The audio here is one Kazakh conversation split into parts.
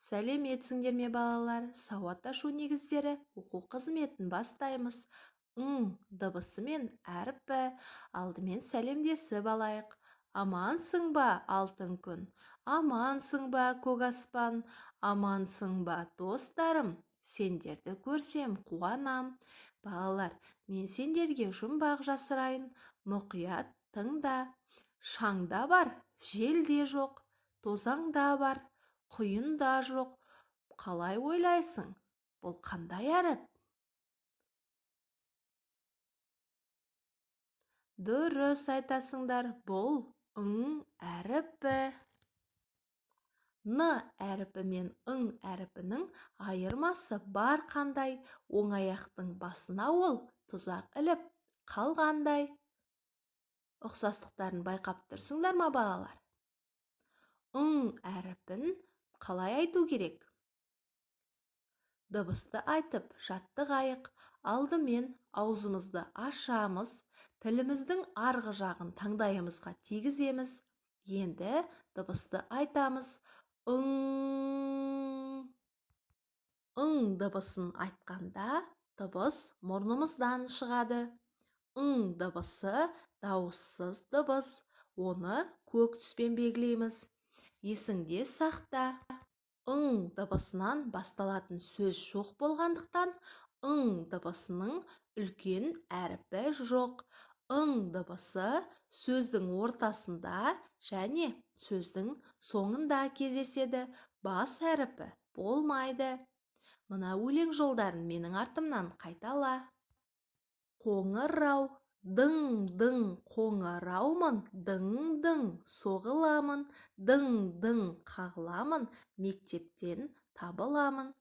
Сәлеметсіңдер ме балалар? Сауатташу негіздері оқу қызметін бастаймыз. Дыбысы мен әріпі алдымен сәлемдесіп алайық. Амансың ба, алтын күн? Амансың ба, көк аспан? Амансың ба, достарым? Сендерді көрсем қуанам. Балалар, мен сендерге жұмбақ жасырайын. Мұқият тыңда. Шаңда бар, желде жоқ. Тозаңда бар, құйын да жоқ. Қалай ойлайсың? Бұл қандай әріп? Дұрыс айтасыңдар, бұл әріпі. Н әріпі мен әріпінің айырмасы бар қандай? Оң аяқтың басына ол тұзақ іліп қалғандай. Ұқсастықтарын байқап тұрсыңдар ма балалар? Әріпін қалай айту керек? Дыбысты айтып жаттығайық. Алдымен аузымызды ашамыз, тіліміздің арғы жағын таңдайымызға тигіземіз. Енді дыбысты айтамыз. Дыбысын айтқанда дыбыс мұрнымыздан шығады. Дыбысы дауыссыз дыбыс. Оны көк түспен белгілейміз. Есіңде сақта. Дыбысынан басталатын сөз жоқ болғандықтан, дыбысының үлкен әріпі жоқ. Дыбысы сөздің ортасында және сөздің соңында кездеседі. Бас әріпі болмайды. Мына өлең жолдарын менің артымнан қайтала. Қоңырау, дың-дың қоңыраумын, дың-дың соғыламын, дың-дың қағыламын, мектептен табыламын.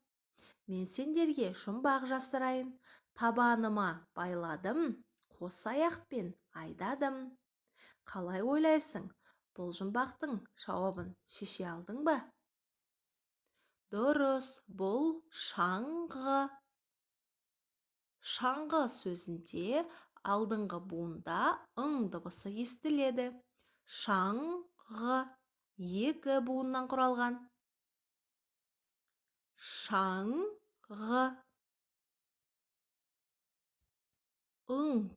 Мен сендерге жұмбақ жасырайын, табаныма байладым, қос аяқпен айдадым. Қалай ойлайсың? Бұл жұмбақтың жауабын шеше алдың ба? Дұрыс, бұл шаңғы. Шаңғы сөзінде алдыңғы буында дыбысы естіледі. Шаңғы екі буыннан құралған. Шаңғы.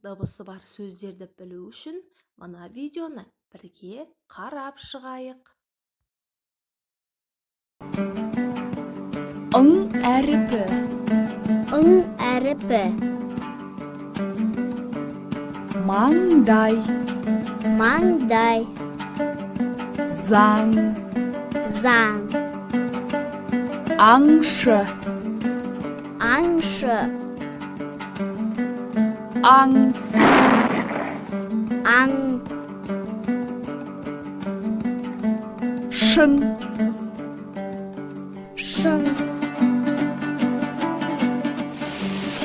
Дыбысы бар сөздерді білу үшін мына видеоны бірге қарап шығайық. Әріпі. Әріпі. Маңдай. Маңдай. Заң. Заң. Аңшы. Аңшы. Аң. Аң. Шың. Шың.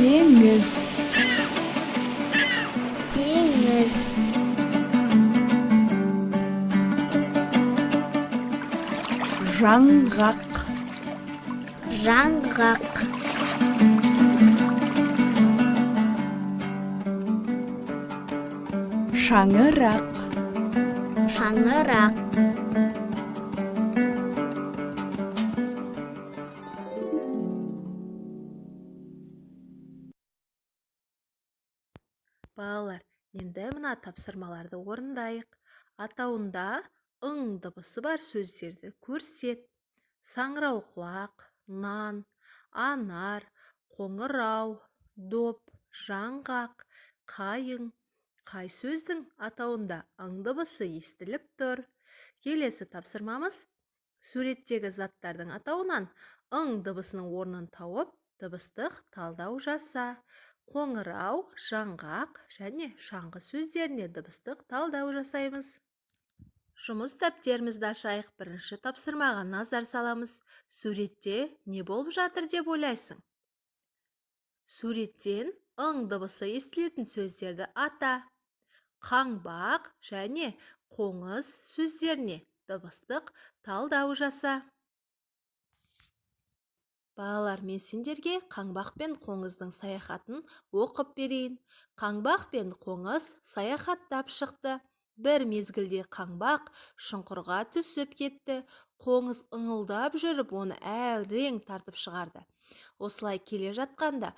Теңіз. Теңіз. Жаңғақ. Жаңғақ. Шаңырақ. Шаңырақ. Балалар, енді мына тапсырмаларды орындайық. Атауында дыбысы бар сөздерді көрсет. Саңырауқұлақ, нан, анар, қоңырау, доп, жаңғақ, қайың. Қай сөздің атауында дыбысы естіліп тұр? Келесі тапсырмамыз. Суреттегі заттардың атауынан дыбысының орнын тауып, дыбыстық талдау жаса. Қоңырау, жаңғақ және шаңғы сөздеріне дыбыстық талдау жасаймыз. Жұмыс дәптерімізді ашайық. Бірінші тапсырмаға назар саламыз. Суретте не болып жатыр деп ойлайсың? Суреттен дыбысы естілетін сөздерді ата. Қаңбақ және қоңыз сөздеріне дыбыстық талдау жаса. Балалар, мен сендерге қаңбақ пен қоңыздың саяхатын оқып берейін. Қаңбақ пен қоңыз саяхаттап шықты. Бір мезгілде қаңбақ шұңқырға түсіп кетті. Қоңыз ыңылдап жүріп, оны әрең тартып шығарды. Осылай келе жатқанда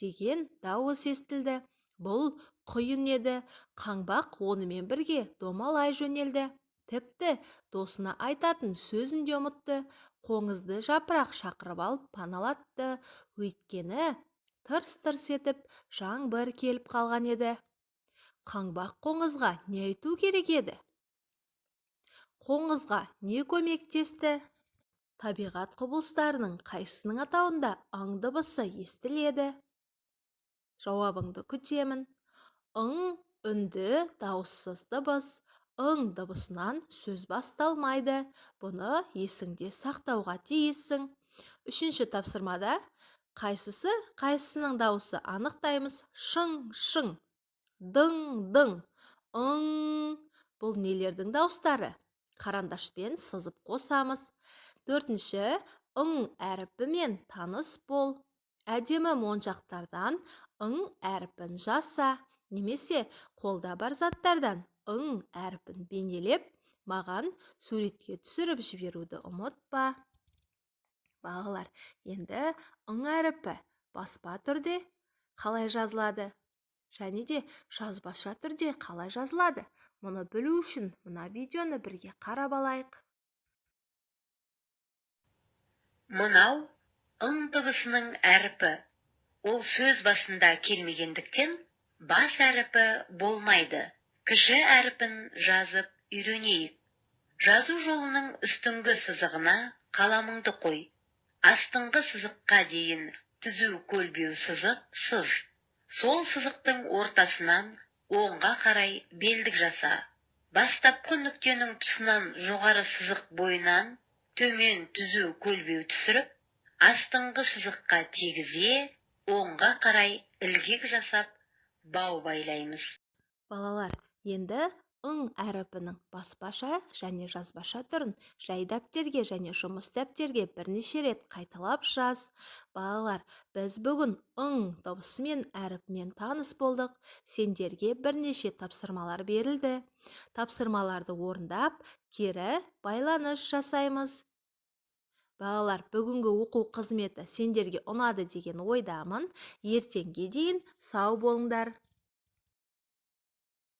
деген дауыс естілді. Бұл құйын еді. Қаңбақ онымен бірге домалай жөнелді. Тіпті досына айтатын сөзін де ұмытты. Қоңызды жапырақ шақырып алып паналатты. Өйткені тырс-тырс етіп жаңбыр келіп қалған еді. Қаңбақ қоңызға не айту керек еді? Қоңызға не көмектесті? Табиғат құбылыстарының қайсының атауында ың дыбысы естіледі? Жауабыңды күтемін. Ың үнді дауыссыз дыбыс. Ың дыбысынан сөз басталмайды. Бұны есіңде сақтауға тиіссің. Үшінші тапсырмада қайсысының дауысы анықтаймыз? Шың-шың, дың-дың, ың. Бұл нелердің дауыстары? Қарандашпен сызып қосамыз. Төртінші, ың әріпімен таныс бол. Әдемі моншақтардан ың әріпін жаса, немесе қолда бар заттардан ың әріпін бейнелеп, маған суретке түсіріп жіберуді ұмытпа. Балалар, енді ың әріпі баспа түрде қалай жазылады? Және де жазбаша түрде қалай жазылады? Мұны білу үшін мына видеоны бірге қарап алайық. Мынау ың дыбысының әріпі. Ол сөз басында келмегендіктен бас әріпі болмайды. Кіші әріпін жазып үйренейік. Жазу жолының үстіңгі сызығына қаламыңды қой. Астыңғы сызыққа дейін түзу көлбеу сызық сыз. Сол сызықтың ортасынан оңға қарай белдік жаса. Бастапқы нүктенің тұсынан жоғары сызық бойынан төмен түзу көлбеу түсіріп, астыңғы сызыққа тигізе, оңға қарай ілгек жасап, бау байлаймыз. Балалар, енді ың әріпінің баспаша және жазбаша түрін жай дәптерге және жұмыс дәптерге бірнеше рет қайталап жаз. Балалар, біз бүгін ың дыбысы мен әріпімен таныс болдық. Сендерге бірнеше тапсырмалар берілді. Тапсырмаларды орындап, кері байланыс жасаймыз. Балалар, бүгінгі оқу қызметі сендерге ұнады деген ойдамын. Ертеңге дейін сау болыңдар.